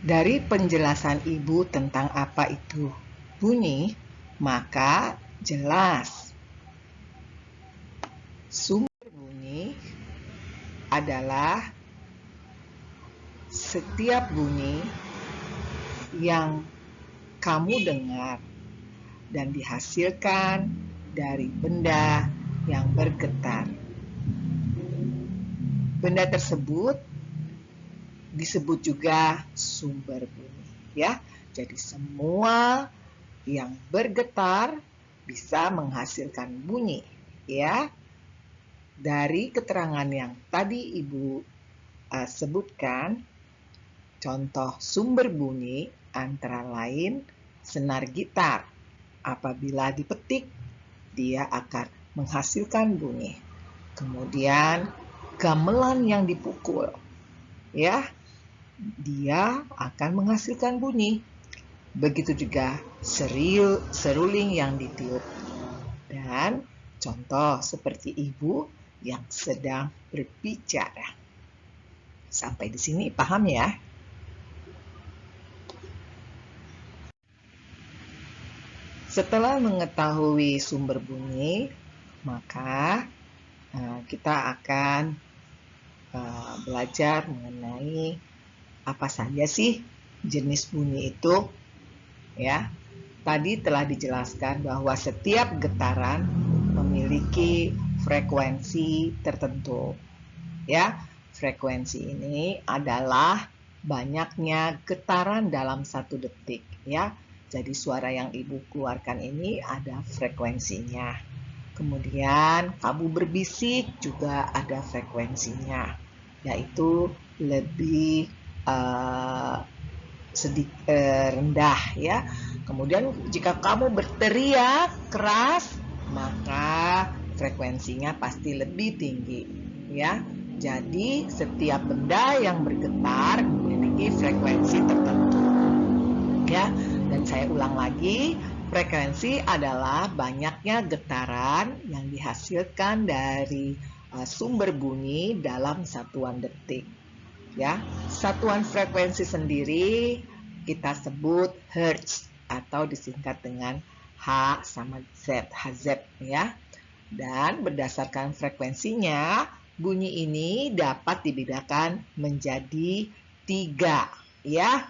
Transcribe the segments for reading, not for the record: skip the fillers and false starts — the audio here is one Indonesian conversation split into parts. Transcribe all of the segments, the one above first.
Dari penjelasan Ibu tentang apa itu bunyi, maka jelas sumber bunyi adalah setiap bunyi yang kamu dengar dan dihasilkan dari benda yang bergetar. Benda tersebut disebut juga sumber bunyi, ya. Jadi semua yang bergetar bisa menghasilkan bunyi, ya. Dari keterangan yang tadi Ibu sebutkan, contoh sumber bunyi antara lain senar gitar. Apabila dipetik, dia akan menghasilkan bunyi. Kemudian gamelan yang dipukul, ya, dia akan menghasilkan bunyi. Begitu juga seruling yang ditiup. Dan contoh seperti Ibu yang sedang berbicara. Sampai di sini paham ya? Setelah mengetahui sumber bunyi, maka kita akan belajar mengenai apa saja sih jenis bunyi itu, ya. Tadi telah dijelaskan bahwa setiap getaran memiliki frekuensi tertentu, ya. Frekuensi ini adalah banyaknya getaran dalam 1 detik, ya. Jadi suara yang Ibu keluarkan ini ada frekuensinya. Kemudian kamu berbisik juga ada frekuensinya, yaitu lebih rendah, ya. Kemudian jika kamu berteriak keras, maka frekuensinya pasti lebih tinggi, ya. Jadi setiap benda yang bergetar memiliki frekuensi tertentu, ya. Dan saya ulang lagi, frekuensi adalah banyaknya getaran yang dihasilkan dari sumber bunyi dalam satuan detik, ya. Satuan frekuensi sendiri kita sebut hertz atau disingkat dengan H sama Z, Hz, ya. Dan berdasarkan frekuensinya, bunyi ini dapat dibedakan menjadi 3, ya.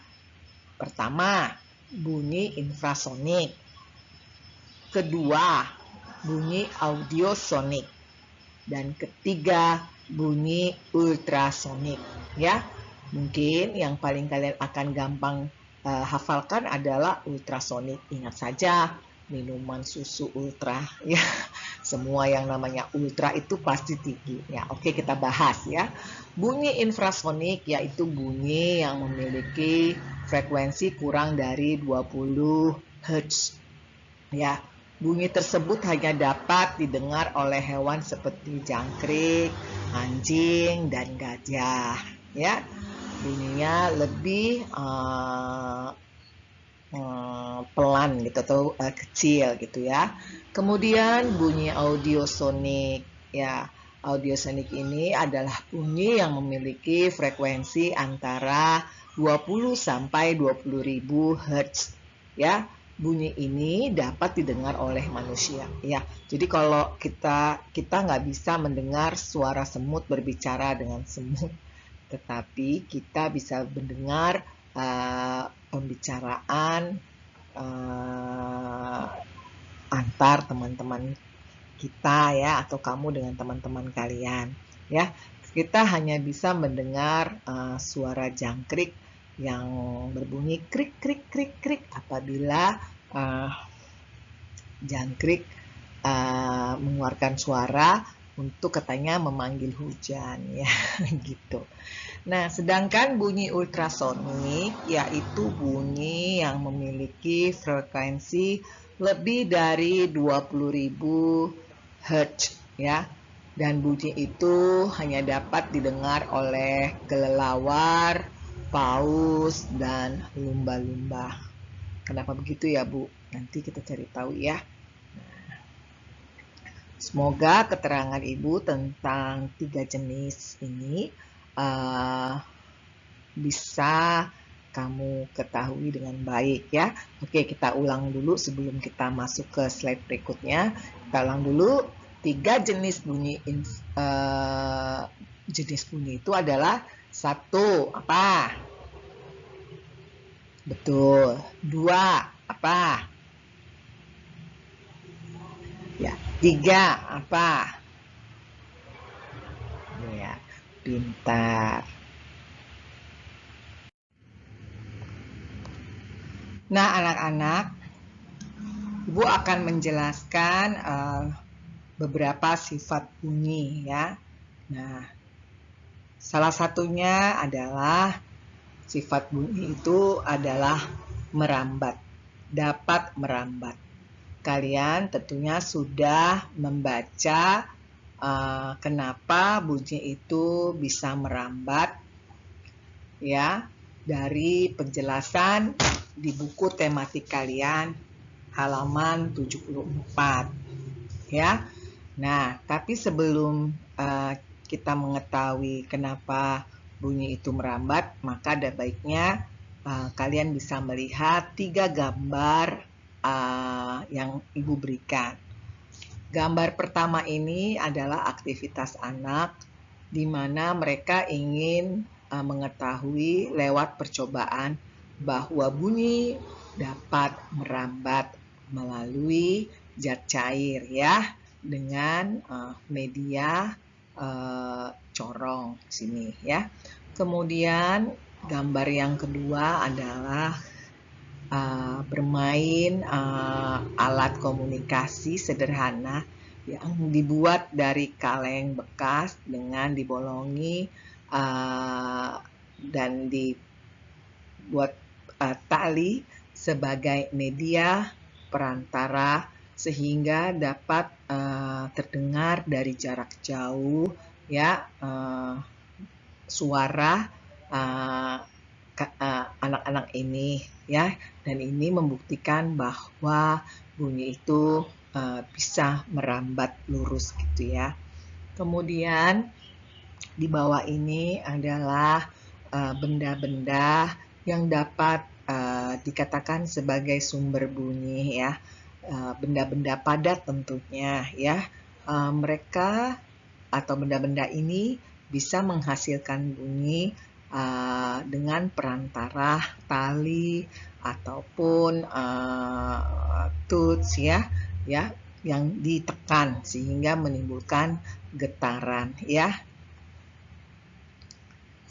Pertama, bunyi infrasonik. Kedua, bunyi audiosonik. Dan ketiga, bunyi ultrasonik, ya. Mungkin yang paling kalian akan gampang hafalkan adalah ultrasonik. Ingat saja, minuman susu ultra, ya. Semua yang namanya ultra itu pasti tinggi, ya. Oke, kita bahas, ya. Bunyi infrasonik yaitu bunyi yang memiliki frekuensi kurang dari 20 Hz, ya. Bunyi tersebut hanya dapat didengar oleh hewan seperti jangkrik, anjing, dan gajah, ya. Bunyinya lebih pelan gitu atau kecil gitu, ya. Kemudian bunyi audiosonik, ya. Audiosonik ini adalah bunyi yang memiliki frekuensi antara 20 sampai 20.000 Hz, ya. Bunyi ini dapat didengar oleh manusia, ya. Jadi kalau kita nggak bisa mendengar suara semut berbicara dengan semut, tetapi kita bisa mendengar pembicaraan antar teman-teman kita, ya, atau kamu dengan teman-teman kalian, ya. Kita hanya bisa mendengar suara jangkrik yang berbunyi krik krik krik krik apabila jangkrik mengeluarkan suara untuk katanya memanggil hujan, ya. Gitu. Nah, sedangkan bunyi ultrasonik yaitu bunyi yang memiliki frekuensi lebih dari 20.000 Hz, ya. Dan bunyi itu hanya dapat didengar oleh kelelawar, paus, dan lumba-lumba. Kenapa begitu ya, Bu? Nanti kita cari tahu, ya. Semoga keterangan Ibu tentang 3 jenis ini bisa kamu ketahui dengan baik ya. Oke, kita ulang dulu sebelum kita masuk ke slide berikutnya. Kita ulang dulu. 3 jenis bunyi itu adalah 1 apa? Betul. 2 apa? Ya. 3 apa? Ya, pintar. Nah, anak-anak, Ibu akan menjelaskan beberapa sifat bunyi ya. Nah, salah satunya adalah sifat bunyi itu adalah merambat, dapat merambat. Kalian tentunya sudah membaca kenapa bunyi itu bisa merambat ya dari penjelasan di buku tematik kalian halaman 74 ya. Nah, tapi sebelum kita mengetahui kenapa bunyi itu merambat, maka ada baiknya kalian bisa melihat 3 gambar yang Ibu berikan. Gambar pertama ini adalah aktivitas anak di mana mereka ingin mengetahui lewat percobaan bahwa bunyi dapat merambat melalui zat cair ya dengan media corong sini ya. Kemudian gambar yang kedua adalah bermain alat komunikasi sederhana yang dibuat dari kaleng bekas dengan dibolongi dan dibuat tali sebagai media perantara sehingga dapat terdengar dari jarak jauh ya suara anak-anak ini ya, dan ini membuktikan bahwa bunyi itu bisa merambat lurus gitu ya. Kemudian di bawah ini adalah benda-benda yang dapat dikatakan sebagai sumber bunyi ya, benda-benda padat tentunya ya. Mereka atau benda-benda ini bisa menghasilkan bunyi dengan perantara tali ataupun tools ya yang ditekan sehingga menimbulkan getaran ya.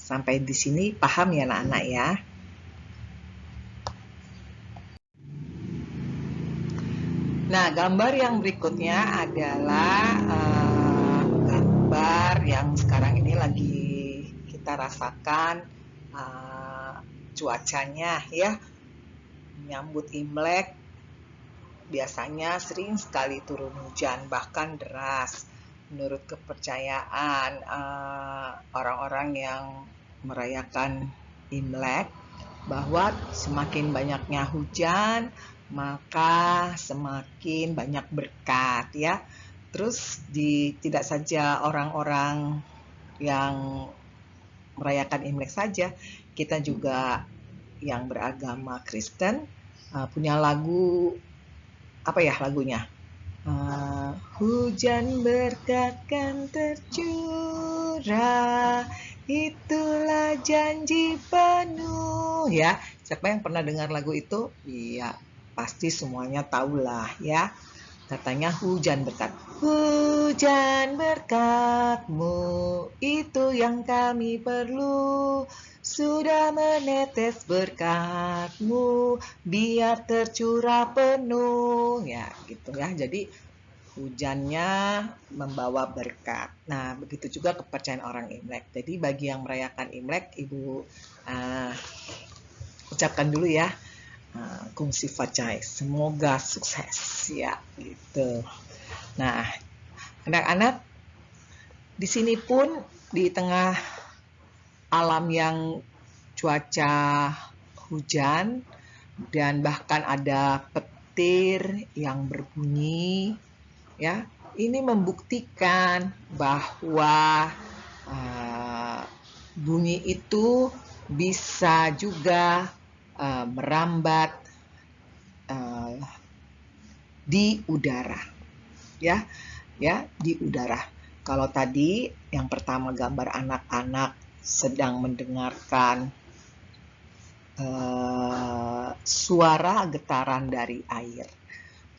Sampai di sini paham ya anak-anak ya. Nah, gambar yang berikutnya adalah gambar yang sekarang ini lagi kita rasakan cuacanya ya. Menyambut Imlek biasanya sering sekali turun hujan, bahkan deras. Menurut kepercayaan orang-orang yang merayakan Imlek, bahwa semakin banyaknya hujan, maka semakin banyak berkat ya. Terus tidak saja orang-orang yang merayakan Imlek saja, kita juga yang beragama Kristen punya lagu, apa ya lagunya? Hujan berkat kan tercurah, itulah janji penuh ya. Siapa yang pernah dengar lagu itu? Iya, pasti semuanya tahulah ya. Katanya hujan berkat. Hujan berkat-Mu, itu yang kami perlu. Sudah menetes berkat-Mu, biar tercurah penuh. Ya, gitu ya. Jadi hujannya membawa berkat. Nah, begitu juga kepercayaan orang Imlek. Jadi bagi yang merayakan Imlek, Ibu ucapkan dulu ya. Kung si Facai, semoga sukses ya gitu. Nah, anak-anak di sini pun di tengah alam yang cuaca hujan dan bahkan ada petir yang berbunyi ya, ini membuktikan bahwa bunyi itu bisa juga merambat di udara, ya di udara. Kalau tadi yang pertama gambar anak-anak sedang mendengarkan suara getaran dari air,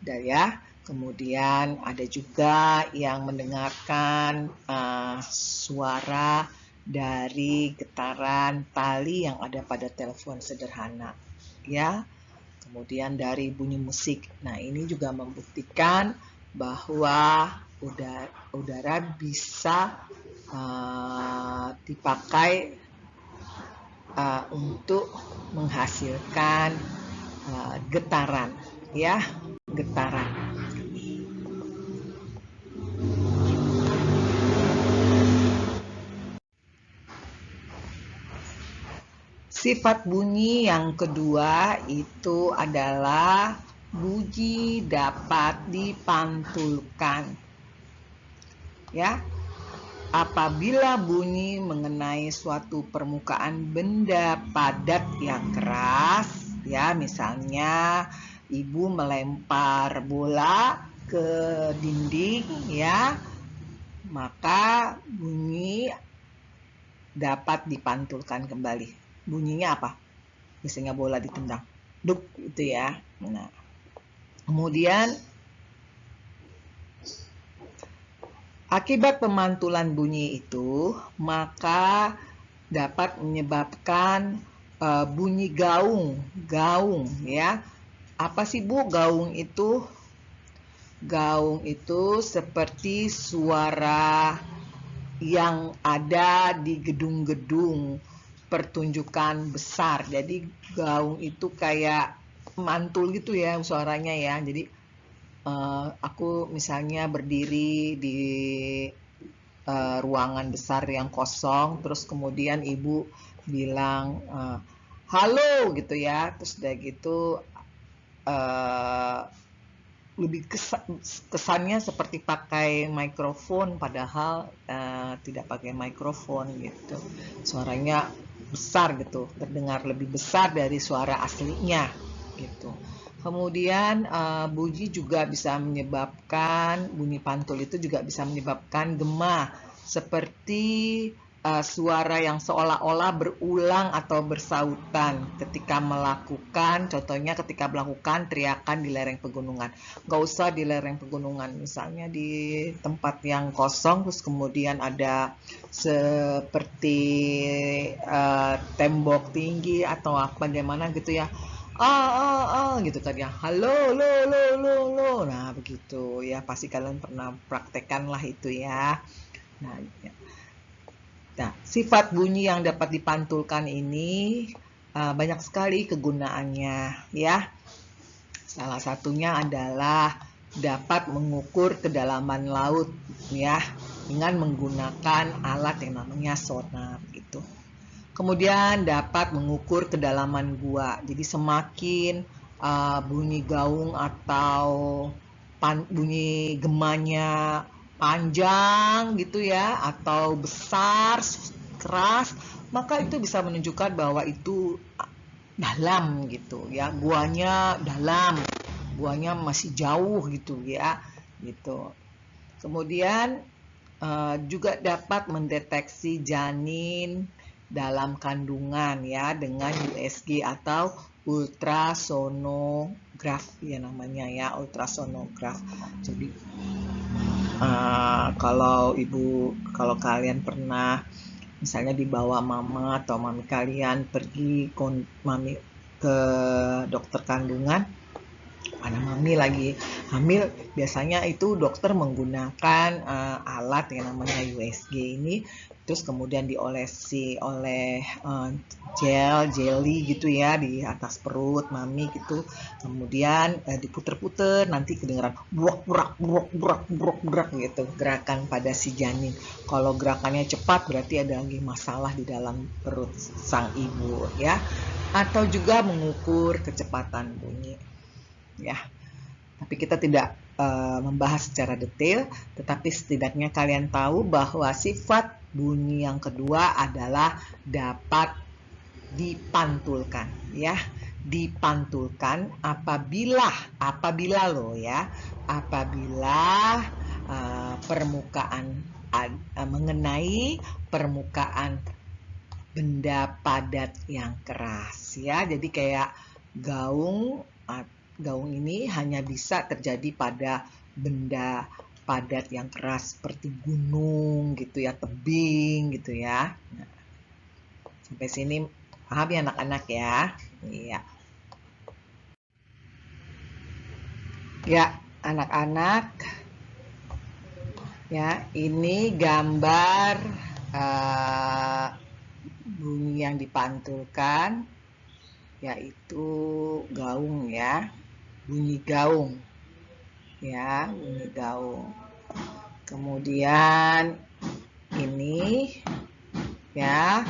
ya. Kemudian ada juga yang mendengarkan suara dari getaran tali yang ada pada telepon sederhana, ya. Kemudian dari bunyi musik. Nah, ini juga membuktikan bahwa udara bisa dipakai untuk menghasilkan getaran, ya, getaran. Sifat bunyi yang kedua itu adalah bunyi dapat dipantulkan. Ya, apabila bunyi mengenai suatu permukaan benda padat yang keras, ya, misalnya ibu melempar bola ke dinding, ya, maka bunyi dapat dipantulkan kembali. Bunyinya apa? Misalnya bola ditendang, duk, itu ya. Nah, kemudian akibat pemantulan bunyi itu, maka dapat menyebabkan bunyi gaung, ya. Apa sih Bu gaung itu? Gaung itu seperti suara yang ada di gedung-gedung pertunjukan besar. Jadi gaung itu kayak mantul gitu ya suaranya ya. Jadi aku misalnya berdiri di ruangan besar yang kosong, terus kemudian ibu bilang halo gitu ya, terus udah gitu lebih kesannya seperti pakai mikrofon, padahal tidak pakai mikrofon gitu. Suaranya besar gitu, terdengar lebih besar dari suara aslinya gitu. Kemudian bunyi juga bisa menyebabkan, bunyi pantul itu juga bisa menyebabkan gema, seperti suara yang seolah-olah berulang atau bersautan ketika melakukan, contohnya ketika melakukan teriakan di lereng pegunungan. Nggak usah di lereng pegunungan, misalnya di tempat yang kosong, terus kemudian ada seperti tembok tinggi atau bagaimana gitu ya. Gitu kan ya, halo, lo. Nah, begitu ya, pasti kalian pernah praktekkan lah itu ya. Nah, sifat bunyi yang dapat dipantulkan ini banyak sekali kegunaannya, ya. Salah satunya adalah dapat mengukur kedalaman laut, ya, dengan menggunakan alat yang namanya sonar, gitu. Kemudian dapat mengukur kedalaman gua. Jadi semakin bunyi gaung atau bunyi gemanya panjang gitu ya, atau besar, keras, maka itu bisa menunjukkan bahwa itu dalam gitu ya, guanya dalam, guanya masih jauh gitu ya, gitu. Kemudian juga dapat mendeteksi janin dalam kandungan ya dengan USG atau ultrasonograf ya namanya ya, ultrasonograf. Jadi kalau kalian pernah misalnya dibawa mama atau mami kalian pergi ke dokter kandungan, ada mami lagi hamil, biasanya itu dokter menggunakan alat yang namanya USG ini, terus kemudian diolesi oleh jelly gitu ya di atas perut mami gitu, kemudian diputer-puter, nanti kedengeran burak gitu gerakan pada si janin. Kalau gerakannya cepat berarti ada lagi masalah di dalam perut sang ibu ya. Atau juga mengukur kecepatan bunyi. Ya, tapi kita tidak membahas secara detail, tetapi setidaknya kalian tahu bahwa sifat bunyi yang kedua adalah dapat dipantulkan, ya. dipantulkan apabila loh ya, apabila permukaan mengenai permukaan benda padat yang keras ya. Jadi kayak gaung ini hanya bisa terjadi pada benda padat yang keras seperti gunung gitu ya, tebing gitu ya. Nah, sampai sini paham ya anak-anak ya? Iya. Ya, anak-anak. Ya, ini gambar bunyi yang dipantulkan, yaitu gaung ya, bunyi gaung. Ya, bunyi gaung. Kemudian ini ya,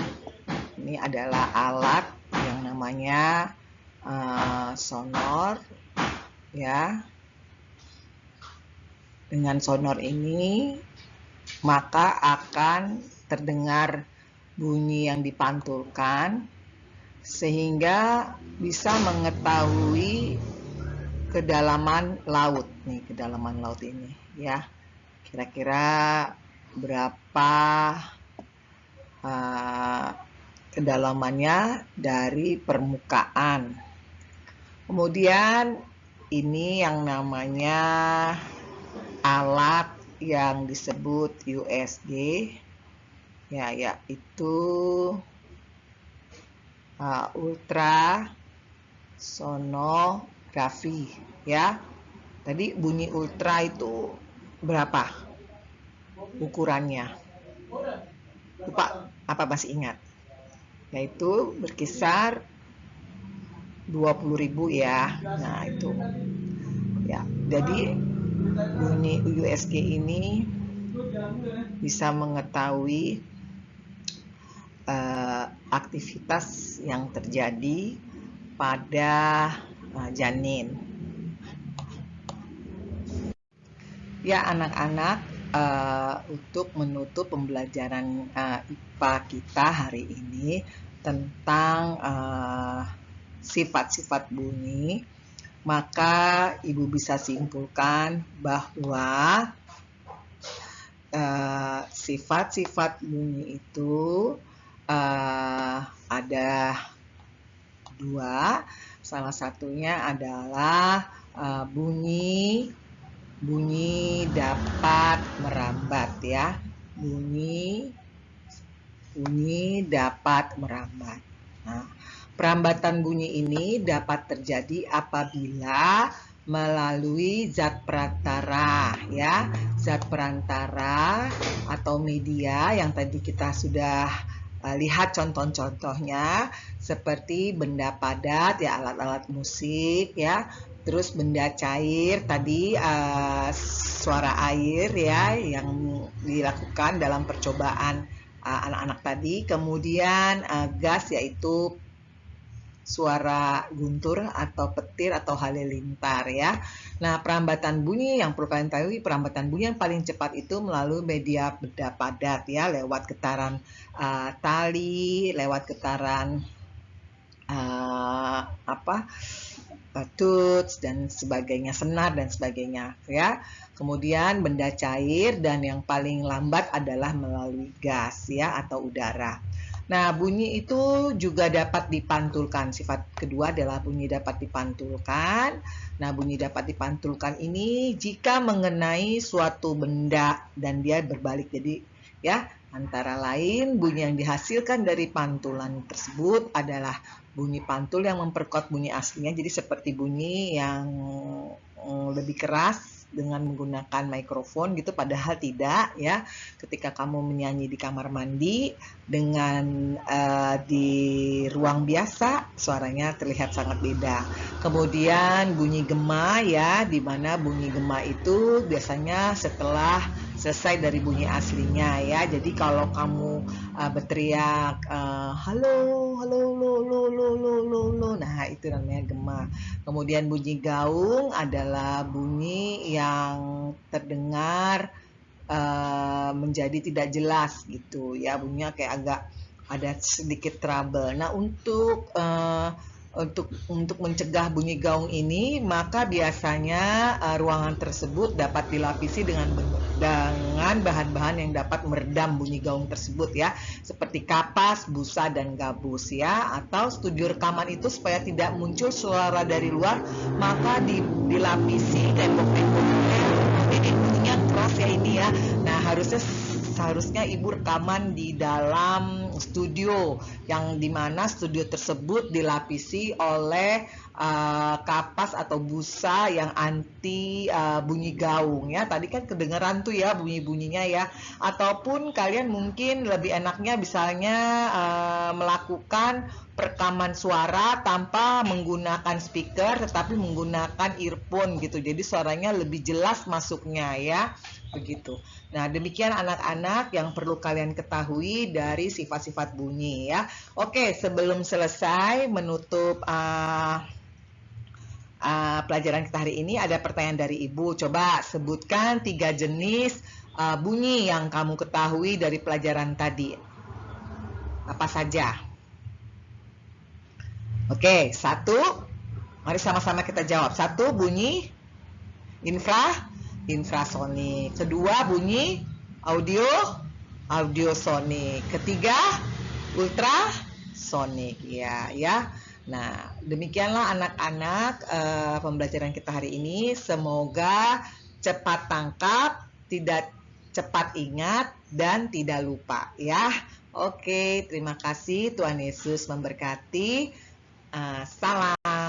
ini adalah alat yang namanya sonor ya. Dengan sonor ini maka akan terdengar bunyi yang dipantulkan sehingga bisa mengetahui kedalaman laut nih, kedalaman laut ini ya. Kira-kira berapa kedalamannya dari permukaan. Kemudian ini yang namanya alat yang disebut USG ya, yaitu ultrasonografi ya. Tadi bunyi ultra itu berapa ukurannya? Lupa, apa masih ingat? Yaitu berkisar 20.000 ya. Nah, itu. Ya, jadi bunyi USG ini bisa mengetahui aktivitas yang terjadi pada janin. Ya anak-anak, untuk menutup pembelajaran IPA kita hari ini tentang sifat-sifat bunyi, maka Ibu bisa simpulkan bahwa sifat-sifat bunyi itu ada 2. Salah satunya adalah bunyi dapat merambat ya. Bunyi dapat merambat. Nah, perambatan bunyi ini dapat terjadi apabila melalui zat perantara ya, zat perantara atau media yang tadi kita sudah lihat contoh-contohnya seperti benda padat ya, alat-alat musik ya, terus benda cair tadi suara air ya yang dilakukan dalam percobaan anak-anak tadi, kemudian gas yaitu suara guntur atau petir atau halilintar ya. Nah, perambatan bunyi yang perlu kalian tahu, perambatan bunyi yang paling cepat itu melalui media benda padat ya, lewat getaran tali, lewat getaran tuts dan sebagainya, senar dan sebagainya ya. Kemudian benda cair dan yang paling lambat adalah melalui gas ya atau udara. Nah, bunyi itu juga dapat dipantulkan. Sifat kedua adalah bunyi dapat dipantulkan. Nah, bunyi dapat dipantulkan ini jika mengenai suatu benda dan dia berbalik. Jadi ya, antara lain bunyi yang dihasilkan dari pantulan tersebut adalah bunyi pantul yang memperkuat bunyi aslinya. Jadi seperti bunyi yang lebih keras dengan menggunakan mikrofon gitu, padahal tidak ya. Ketika kamu menyanyi di kamar mandi dengan di ruang biasa, suaranya terlihat sangat beda. Kemudian bunyi gema ya, di mana bunyi gema itu biasanya setelah selesai dari bunyi aslinya ya. Jadi kalau kamu berteriak halo, halo, lo, lo, lo, lo, lo, lo, nah itu namanya gema. Kemudian bunyi gaung adalah bunyi yang terdengar menjadi tidak jelas gitu ya, bunyinya kayak agak ada sedikit trouble. Nah, untuk untuk mencegah bunyi gaung ini, maka biasanya ruangan tersebut dapat dilapisi dengan bahan-bahan yang dapat meredam bunyi gaung tersebut ya, seperti kapas, busa, dan gabus ya. Atau studio rekaman itu supaya tidak muncul suara dari luar, maka dilapisi tembok-temboknya. Ini bunyinya keras ya ini ya. Nah, seharusnya ibu rekaman di dalam studio, yang dimana studio tersebut dilapisi oleh kapas atau busa yang anti bunyi gaung ya. Tadi kan kedengeran tuh ya bunyi-bunyinya ya. Ataupun kalian mungkin lebih enaknya misalnya melakukan perekaman suara tanpa menggunakan speaker, tetapi menggunakan earphone gitu. Jadi suaranya lebih jelas masuknya ya. Begitu. Nah, demikian anak-anak yang perlu kalian ketahui dari sifat-sifat bunyi ya. Oke, sebelum selesai menutup pelajaran kita hari ini, ada pertanyaan dari Ibu. Coba sebutkan 3 jenis bunyi yang kamu ketahui dari pelajaran tadi. Apa saja? Oke, 1. Mari sama-sama kita jawab. 1, bunyi infrasonik. Kedua, bunyi audiosonik. Ketiga, ultrasonik ya. Nah, demikianlah anak-anak pembelajaran kita hari ini. Semoga cepat tangkap, tidak cepat ingat, dan tidak lupa ya. Oke, terima kasih. Tuhan Yesus memberkati. Salam.